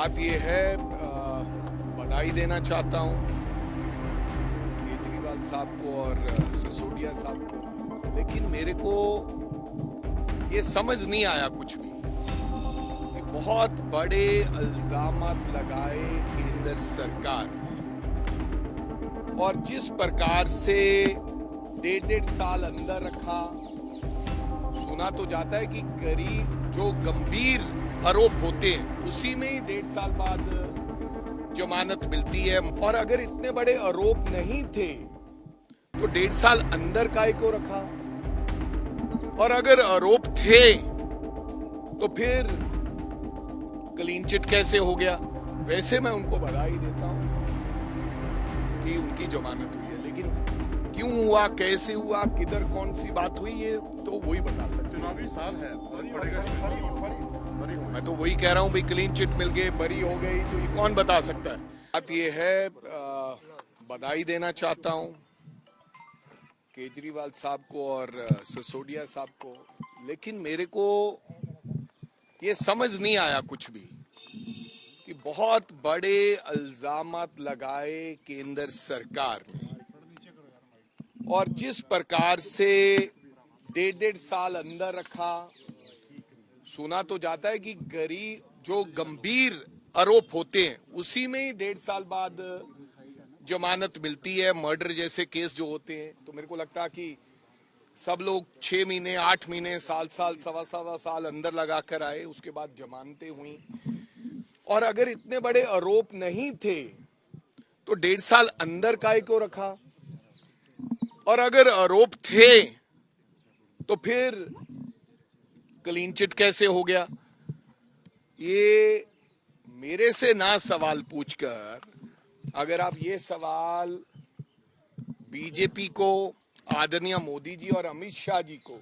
बात यह है, बधाई देना चाहता हूं केजरीवाल साहब को और सिसोदिया साहब को, लेकिन मेरे को ये समझ नहीं आया कुछ भी कि बहुत बड़े इल्जामात लगाए केंद्र सरकार ने और जिस प्रकार से 1.5 साल अंदर रखा। सुना तो जाता है कि करीब जो गंभीर आरोप होते हैं उसी में ही 1.5 साल बाद जमानत मिलती है। और अगर इतने बड़े आरोप नहीं थे तो 1.5 साल अंदर काहे को रखा, और अगर आरोप थे तो फिर क्लीन चिट कैसे हो गया। वैसे मैं उनको बधाई देता हूं कि उनकी जमानत हुई है, लेकिन क्यों हुआ, कैसे हुआ, किधर कौन सी बात हुई, ये तो वही बता सकते। चुनावी साल है, मैं तो वही कह रहा हूं भाई, क्लीन चिट मिल गए, बरी हो गई, तो ये कौन बता सकता है। बात ये है, बधाई देना चाहता हूं केजरीवाल साहब को और सिसोदिया साहब को, लेकिन मेरे को ये समझ नहीं आया कुछ भी कि बहुत बड़े इल्जामात लगाए केंद्र सरकार ने और जिस प्रकार से 1.5 साल अंदर रखा। सुना तो जाता है कि जो गंभीर आरोप होते हैं उसी में ही 1.5 साल बाद जमानत मिलती है। मर्डर जैसे केस जो होते हैं, तो मेरे को लगता है कि सब लोग 6 महीने, 8 महीने, साल, सवा साल अंदर लगा कर आए, उसके बाद जमानतें हुई। और अगर इतने बड़े आरोप नहीं थे तो 1.5 साल अंदर काहे को रखा, और अगर आरोप थे तो फिर क्लीन चिट कैसे हो गया। ये मेरे से ना सवाल पूछकर अगर आप ये सवाल बीजेपी को, आदरणीय मोदी जी और अमित शाह जी को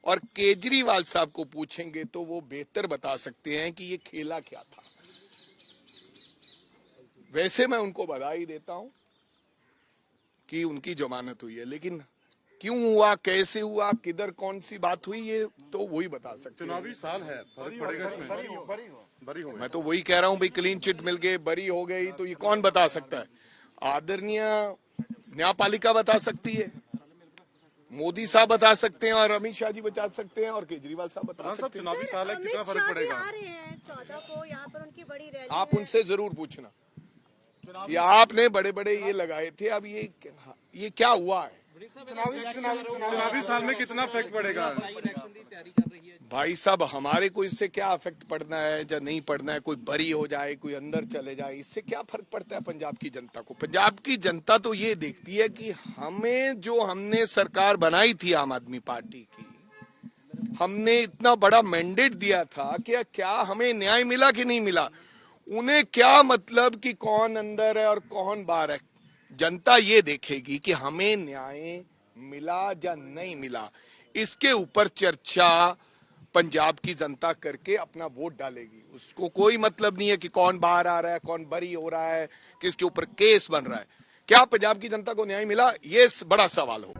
और केजरीवाल साहब को पूछेंगे तो वो बेहतर बता सकते हैं कि ये खेला क्या था। वैसे मैं उनको बधाई देता हूं कि उनकी जमानत हुई है, लेकिन क्यों हुआ, कैसे हुआ, किधर कौन सी बात हुई, ये तो वही बता सकते। चुनावी साल है, फर्क पड़ेगा इसमें। बरी हो, मैं तो वही कह रहा हूं भाई, क्लीन चिट मिल गए, बरी हो गई, तो ये कौन बता सकता है। आदरणीय न्यायपालिका बता सकती है, मोदी साहब बता सकते हैं और अमित शाह जी बता सकते हैं और केजरीवाल साहब बता सकते हैं। चुनावी साल है, कितना फर्क पड़ेगा। 14 को यहाँ पर उनकी बड़ी रैली आप उनसे जरूर पूछना, ये आपने बड़े बड़े ये लगाए थे, अब ये क्या हुआ है। चुनावी साल में कितना इफेक्ट पड़ेगा भाई साहब, हमारे को इससे क्या इफेक्ट पड़ना है या नहीं पड़ना है। कोई बरी हो जाए, कोई अंदर चले जाए, इससे क्या फर्क पड़ता है पंजाब की जनता को। पंजाब की जनता तो ये देखती है कि हमने सरकार बनाई थी आम आदमी पार्टी की, हमने इतना बड़ा मैंडेट दिया था कि क्या हमें न्याय मिला कि नहीं मिला। उन्हें क्या मतलब कि कौन अंदर है और कौन बाहर है। जनता ये देखेगी कि हमें न्याय मिला या नहीं मिला। इसके ऊपर चर्चा पंजाब की जनता करके अपना वोट डालेगी। उसको कोई मतलब नहीं है कि कौन बाहर आ रहा है, कौन बरी हो रहा है, किसके ऊपर केस बन रहा है। क्या पंजाब की जनता को न्याय मिला, ये बड़ा सवाल हो।